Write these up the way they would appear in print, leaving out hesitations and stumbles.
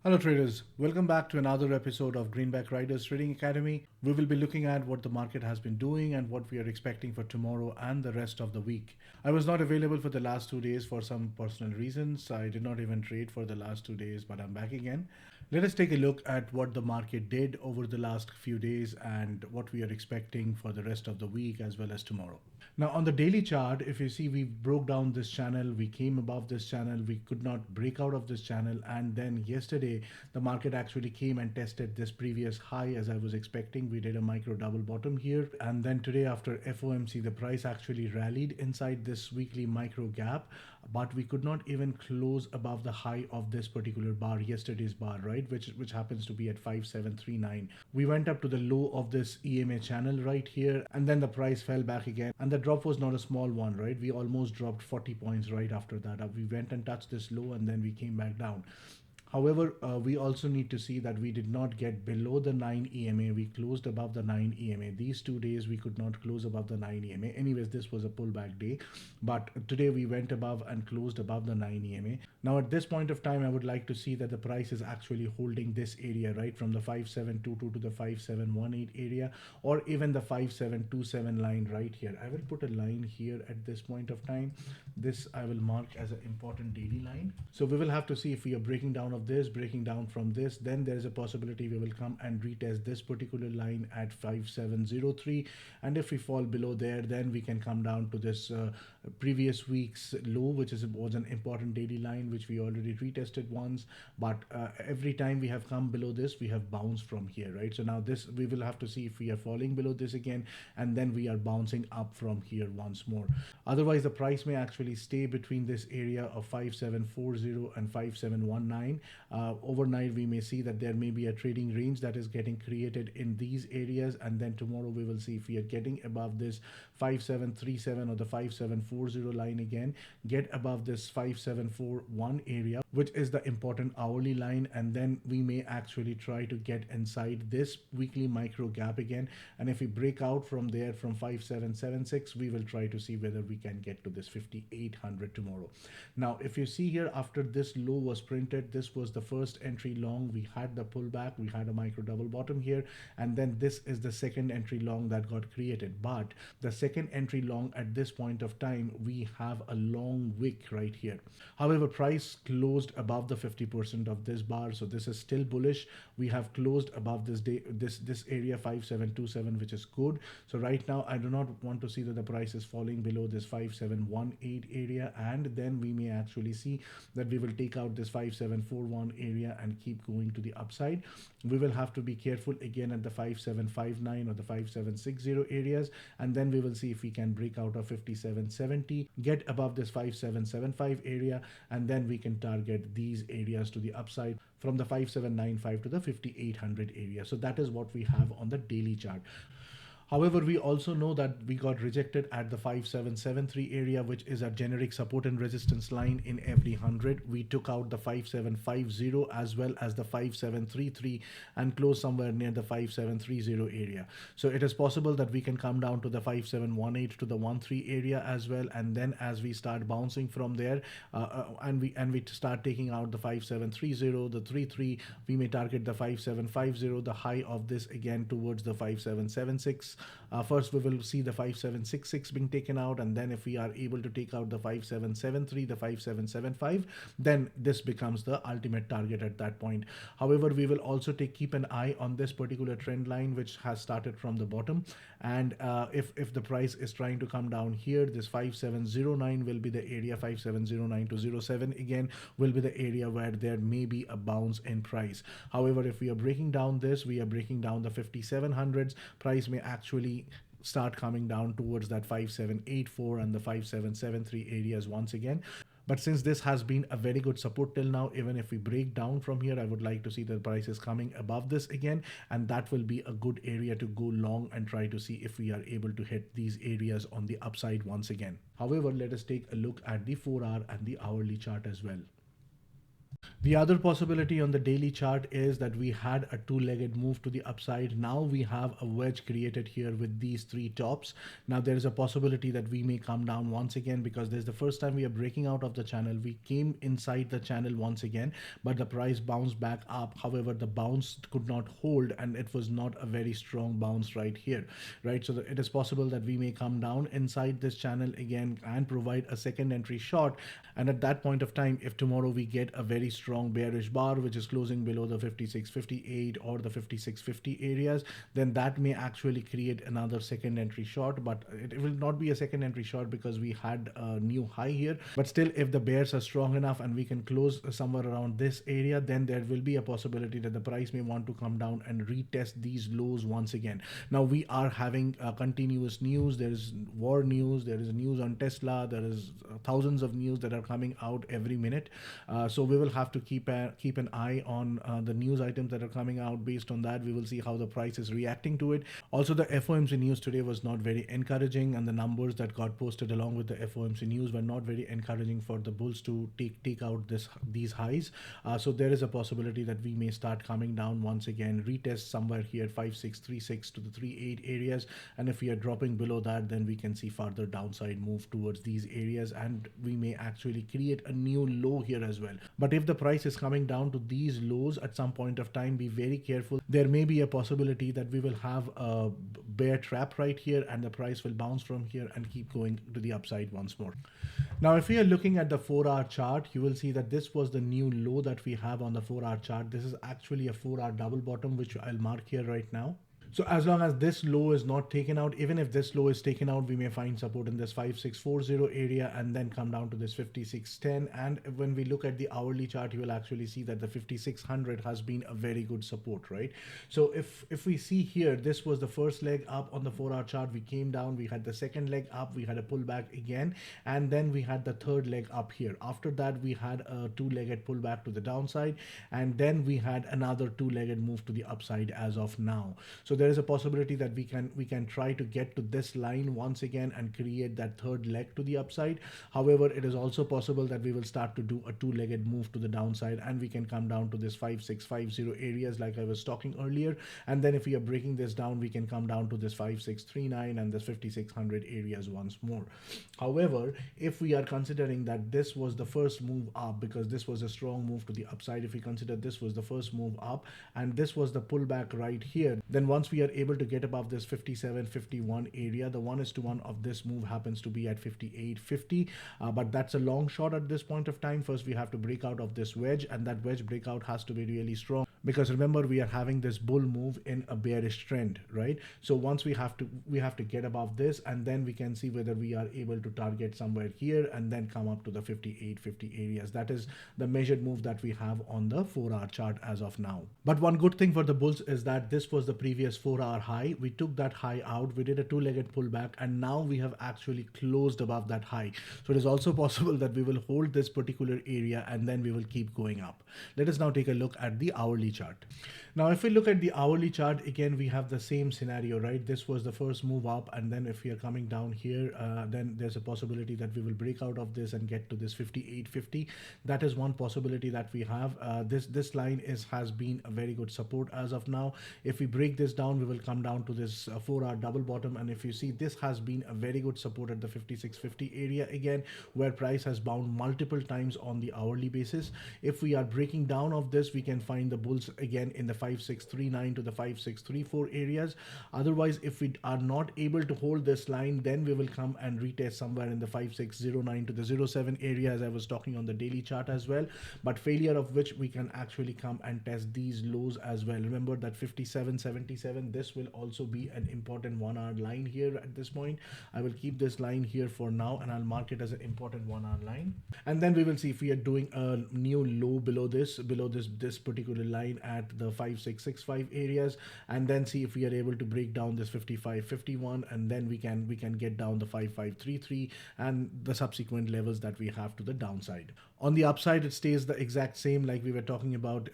Hello traders, welcome back to another episode of Greenback Riders Trading Academy. We will be looking at what the market has been doing and what we are expecting for tomorrow and the rest of the week. I was not available for the last 2 days for some personal reasons. I did not even trade for the last 2 days, but I'm back again. Let us take a look at what the market did over the last few days and what we are expecting for the rest of the week as well as tomorrow. Now on the daily chart, if you see, we broke down this channel, we came above this channel, we could not break out of this channel, and then yesterday the market actually came and tested this previous high as I was expecting. We did a micro double bottom here, and then today after FOMC the price actually rallied inside this weekly micro gap, but we could not even close above the high of this particular bar, yesterday's bar, right, which happens to be at 5739. We went up to the low of this EMA channel right here, and then the price fell back again, and the drop was not a small one, right? We almost dropped 40 points right after that. We went and touched this low and then we came back down. However, we also need to see that we did not get below the 9 EMA. We closed above the 9 EMA. These 2 days we could not close above the 9 EMA. Anyways, this was a pullback day. But today we went above and closed above the 9 EMA. Now at this point of time, I would like to see that the price is actually holding this area, right? From the 5722 to the 5718 area, or even the 5727 line right here. I will put a line here at this point of time. This I will mark as an important daily line. So we will have to see if we are breaking down of this, breaking down from this, then there is a possibility we will come and retest this particular line at 5703, and if we fall below there, then we can come down to this previous week's low, which was an important daily line which we already retested once. But every time we have come below this, we have bounced from here, right? So now this we will have to see if we are falling below this again, and then we are bouncing up from here once more. Otherwise the price may actually stay between this area of 5740 and 5719. Overnight we may see that there may be a trading range that is getting created in these areas, and then tomorrow we will see if we are getting above this 5737 or the 5740 line again, get above this 5741 area, which is the important hourly line, and then we may actually try to get inside this weekly micro gap again. And if we break out from there from 5776, we will try to see whether we can get to this 5800 tomorrow. Now if you see here, after this low was printed, this was the first entry long. We had the pullback, we had a micro double bottom here, and then this is the second entry long that got created. But the second entry long at this point of time, we have a long wick right here. However, price closed above the 50% of this bar, so this is still bullish. We have closed above this day, this area 5727, which is good. So right now I do not want to see that the price is falling below this 5718 area, and then we may actually see that we will take out this 5741 area and keep going to the upside. We will have to be careful again at the 5759 or the 5760 areas, and then we will see if we can break out of 5770, get above this 5775 area, and then we can target these areas to the upside from the 5795 to the 5800 area. So that is what we have on the daily chart. However, we also know that we got rejected at the 5773 area, which is a generic support and resistance line in every 100. We took out the 5750 as well as the 5733 and closed somewhere near the 5730 area. So it is possible that we can come down to the 5718 to the 13 area as well, and then as we start bouncing from there, and we start taking out the 5730, the 33, we may target the 5750, the high of this again towards the 5776. First we will see the 5766 being taken out, and then if we are able to take out the 5773, the 5775, then this becomes the ultimate target at that point. However, we will also keep an eye on this particular trend line which has started from the bottom, and if the price is trying to come down here, this 5709 will be the area, 5709 to 07 again will be the area where there may be a bounce in price. However, if we are breaking down this, we are breaking down the 5700s, price may actually start coming down towards that 5784 and the 5773 areas once again. But since this has been a very good support till now, even if we break down from here, I would like to see the prices coming above this again, and that will be a good area to go long and try to see if we are able to hit these areas on the upside once again. However, let us take a look at the 4-hour and the hourly chart as well. The other possibility on the daily chart is that we had a two-legged move to the upside. Now we have a wedge created here with these three tops. Now there is a possibility that we may come down once again, because this is the first time we are breaking out of the channel. We came inside the channel once again, but the price bounced back up. However, the bounce could not hold, and it was not a very strong bounce right here, right? So it is possible that we may come down inside this channel again and provide a second entry short. And at that point of time, if tomorrow we get a very strong bearish bar which is closing below the 56.58 or the 56.50 areas, then that may actually create another second entry short. But it will not be a second entry short because we had a new high here. But still, if the bears are strong enough and we can close somewhere around this area, then there will be a possibility that the price may want to come down and retest these lows once again. Now we are having continuous news. There is war news, there is news on Tesla, there is thousands of news that are coming out every minute. So we will have to keep an eye on the news items that are coming out. Based on that, we will see how the price is reacting to it. Also, the FOMC news today was not very encouraging, and the numbers that got posted along with the FOMC news were not very encouraging for the bulls to take out these highs. So there is a possibility that we may start coming down once again, retest somewhere here 5636 to the 38 areas, and if we are dropping below that, then we can see further downside move towards these areas, and we may actually create a new low here as well. But if the price is coming down to these lows at some point of time, be very careful. There may be a possibility that we will have a bear trap right here, and the price will bounce from here and keep going to the upside once more. Now, if we are looking at the 4-hour chart, you will see that this was the new low that we have on the 4-hour chart. This is actually a 4-hour double bottom, which I'll mark here right now. So as long as this low is not taken out, even if this low is taken out, we may find support in this 5640 area and then come down to this 5610. And when we look at the hourly chart, you will actually see that the 5600 has been a very good support, right? So if we see here, this was the first leg up on the 4-hour chart. We came down, we had the second leg up, we had a pullback again, and then we had the third leg up here. After that, we had a two-legged pullback to the downside, and then we had another two-legged move to the upside as of now. So there is a possibility that we can try to get to this line once again and create that third leg to the upside. However, it is also possible that we will start to do a two-legged move to the downside, and we can come down to this 5650 areas like I was talking earlier. And then if we are breaking this down, we can come down to this 5639 and this 5600 areas once more. However, if we are considering that this was the first move up, because this was a strong move to the upside, if we consider this was the first move up and this was the pullback right here, then once we are able to get above this 57.51 area, the 1:1 of this move happens to be at 58.50, but that's a long shot at this point of time. First we have to break out of this wedge, and that wedge breakout has to be really strong, because remember, we are having this bull move in a bearish trend, right? So once we have to get above this, and then we can see whether we are able to target somewhere here and then come up to the 58.50 areas. That is the measured move that we have on the 4-hour chart as of now. But one good thing for the bulls is that this was the previous 4-hour high. We took that high out, we did a two-legged pullback, and now we have actually closed above that high. So it is also possible that we will hold this particular area and then we will keep going up. Let us now take a look at the hourly chart. Now, if we look at the hourly chart, again, we have the same scenario, right? This was the first move up, and then if we are coming down here, then there's a possibility that we will break out of this and get to this 58.50. That is one possibility that we have. This line has been a very good support as of now. If we break this down, we will come down to this 4-hour double bottom, and if you see, this has been a very good support at the 56.50 area again, where price has bound multiple times on the hourly basis. If we are breaking down of this, we can find the bulls again in the 5639 to the 5634 areas. Otherwise, if we are not able to hold this line, then we will come and retest somewhere in the 5609 to the 07 area, as I was talking on the daily chart as well. But failure of which, we can actually come and test these lows as well. Remember that 5777, this will also be an important 1-hour line here at this point. I will keep this line here for now, and I'll mark it as an important 1-hour line. And then we will see if we are doing a new low below this particular line line at the 5665 areas, and then see if we are able to break down this 5551, and then we can get down the 5533 and the subsequent levels that we have to the downside. On the upside, it stays the exact same like we were talking about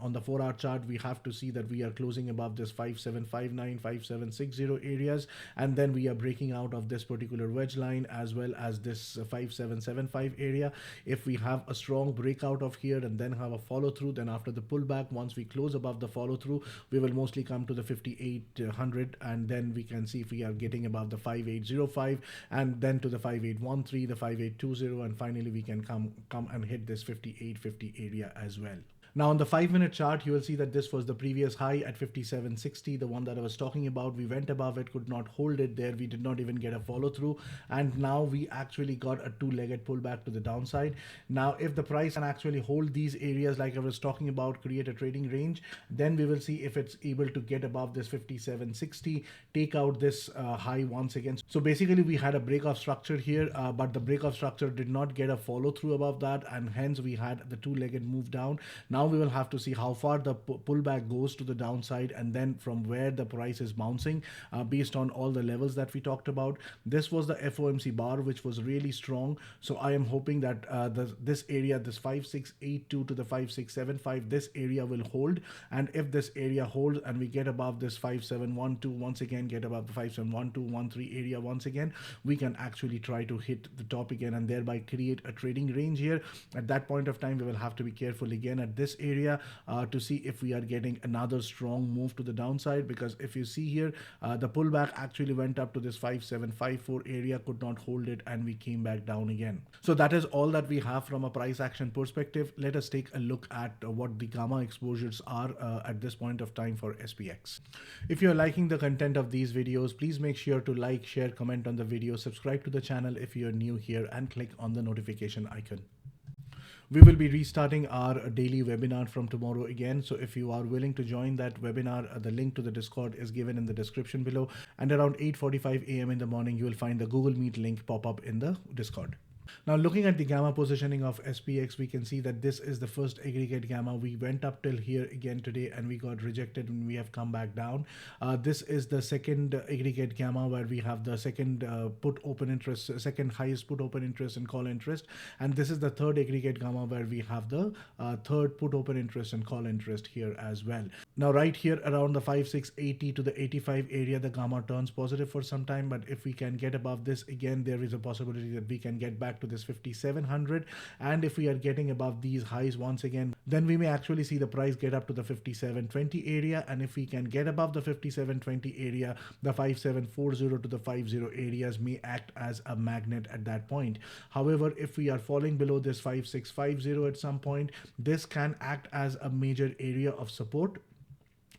on the 4-hour chart. We have to see that we are closing above this 5759, 5760 areas, and then we are breaking out of this particular wedge line as well as this 5775 area. If we have a strong breakout of here and then have a follow through, then after the pullback, once we close above the follow through, we will mostly come to the 5800, and then we can see if we are getting above the 5805 and then to the 5813, the 5820, and finally we can come and hit this 5850 area as well. Now on the 5-minute chart, you will see that this was the previous high at 5760, the one that I was talking about. We went above it, could not hold it there. We did not even get a follow through. And now we actually got a two-legged pullback to the downside. Now, if the price can actually hold these areas like I was talking about, create a trading range, then we will see if it's able to get above this 5760, take out this high once again. So basically we had a break of structure here, but the break of structure did not get a follow through above that, and hence we had the two-legged move down. Now we will have to see how far the pullback goes to the downside, and then from where the price is bouncing based on all the levels that we talked about. This was the FOMC bar, which was really strong. So I am hoping that this area, this 5682 to the 5675, this area will hold. And if this area holds and we get above this 5712, once again get above the 571213 area once again, we can actually try to hit the top again and thereby create a trading range here. At that point of time, we will have to be careful again at this area to see if we are getting another strong move to the downside, because if you see here, the pullback actually went up to this 5754 area, could not hold it, and we came back down again. So that is all that we have from a price action perspective. Let us take a look at what the gamma exposures are at this point of time for SPX. If you're liking the content of these videos, please make sure to like, share, comment on the video, subscribe to the channel if you're new here, and click on the notification icon. We will be restarting our daily webinar from tomorrow again. So if you are willing to join that webinar, the link to the Discord is given in the description below. And around 8:45 a.m. in the morning, you will find the Google Meet link pop up in the Discord. Now looking at the gamma positioning of SPX, we can see that this is the first aggregate gamma. We went up till here again today and we got rejected and we have come back down. This is the second aggregate gamma where we have the second put open interest, second highest put open interest and call interest. And this is the third aggregate gamma where we have the third put open interest and call interest here as well. Now right here around the 5680 to the 85 area, the gamma turns positive for some time. But if we can get above this again, there is a possibility that we can get back to this 5700, and if we are getting above these highs once again, then we may actually see the price get up to the 5720 area. And if we can get above the 5720 area, the 5740 to the 50 areas may act as a magnet at that point. However, if we are falling below this 5650 at some point, this can act as a major area of support.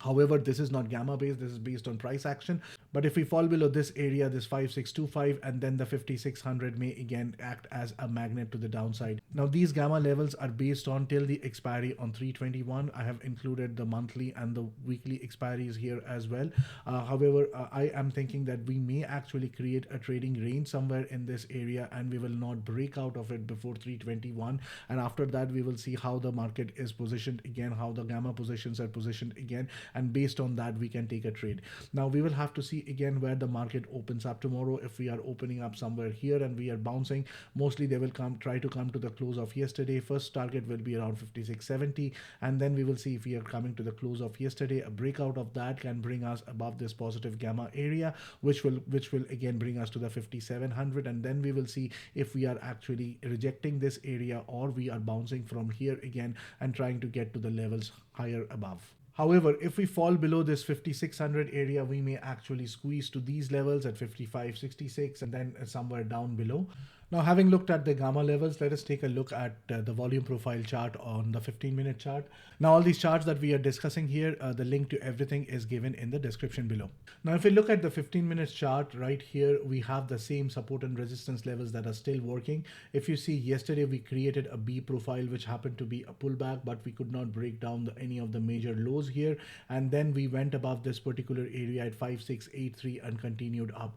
However, this is not gamma based, this is based on price action. But if we fall below this area, this 5625, and then the 5600 may again act as a magnet to the downside. Now these gamma levels are based on till the expiry on 321. I have included the monthly and the weekly expiries here as well. However, I am thinking that we may actually create a trading range somewhere in this area, and we will not break out of it before 321. And after that, we will see how the market is positioned again, how the gamma positions are positioned again. And based on that, we can take a trade. Now we will have to see again where the market opens up tomorrow. If we are opening up somewhere here and we are bouncing, mostly they will try to come to the close of yesterday. First target will be around 5670, and then we will see if we are coming to the close of yesterday. A breakout of that can bring us above this positive gamma area, which will again bring us to the 5700, and then we will see if we are actually rejecting this area or we are bouncing from here again and trying to get to the levels higher above. However, if we fall below this 5600 area, we may actually squeeze to these levels at 5566 and then somewhere down below. Now, having looked at the gamma levels, let us take a look at the volume profile chart on the 15-minute chart. Now, all these charts that we are discussing here, the link to everything is given in the description below. Now, if we look at the 15-minute chart right here, we have the same support and resistance levels that are still working. If you see, yesterday we created a B profile, which happened to be a pullback, but we could not break down any of the major lows here. And then we went above this particular area at 5683 and continued up.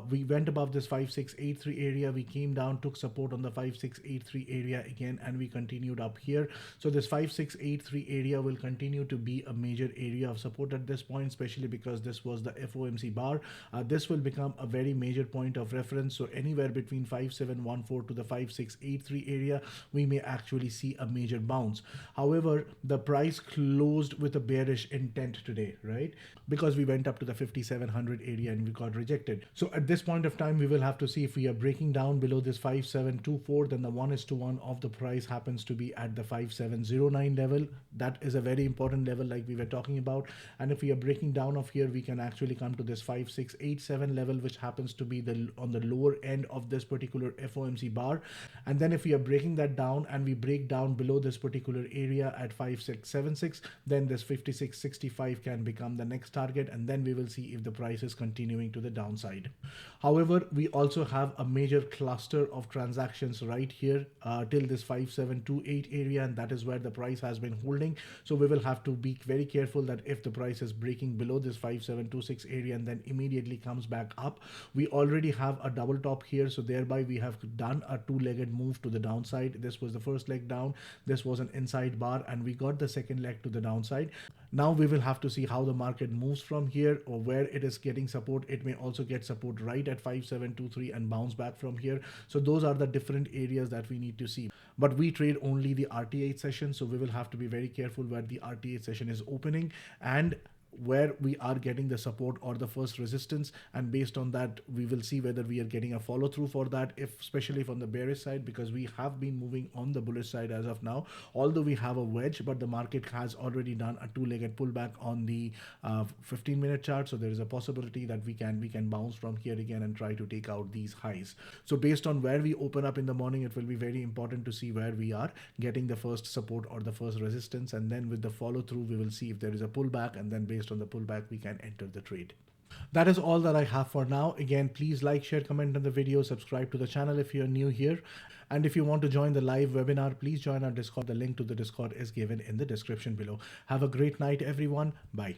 We went above this 5683 area. We came came down, took support on the 5683 area again, and we continued up here. So this 5683 area will continue to be a major area of support at this point, especially because this was the FOMC bar. This will become a very major point of reference. So anywhere between 5714 to the 5683 area, we may actually see a major bounce. However, the price closed with a bearish intent today, right? Because we went up to the 5700 area and we got rejected. So at this point of time, we will have to see if we are breaking down below this 5724, then the 1:1 of the price happens to be at the 5709 level. That is a very important level like we were talking about. And if we are breaking down of here, we can actually come to this 5687 level, which happens to be on the lower end of this particular FOMC bar. And then if we are breaking that down and we break down below this particular area at 5676, then this 5665 can become the next target, and then we will see if the price is continuing to the downside. However, we also have a major cluster of transactions right here till this 5728 area, and that is where the price has been holding. So we will have to be very careful that if the price is breaking below this 5726 area and then immediately comes back up, we already have a double top here, so thereby we have done a two-legged move to the downside. This was the first leg down, this was an inside bar, and we got the second leg to the downside. Now we will have to see how the market moves from here, or where it is getting support. It may also get support right at 5723 and bounce back from here. So those are the different areas that we need to see. But we trade only the RTH session, so we will have to be very careful where the RTH session is opening and where we are getting the support or the first resistance, and based on that we will see whether we are getting a follow through for that, if especially from the bearish side, because we have been moving on the bullish side as of now, although we have a wedge, but the market has already done a two-legged pullback on the 15-minute chart. So there is a possibility that we can bounce from here again and try to take out these highs. So based on where we open up in the morning, it will be very important to see where we are getting the first support or the first resistance, and then with the follow through we will see if there is a pullback, and then based on the pullback we can enter the trade. That is all that I have for now. Again, please like, share, comment on the video, subscribe to the channel if you're new here, and if you want to join the live webinar, please join our Discord. The link to the Discord is given in the description below. Have a great night everyone. Bye.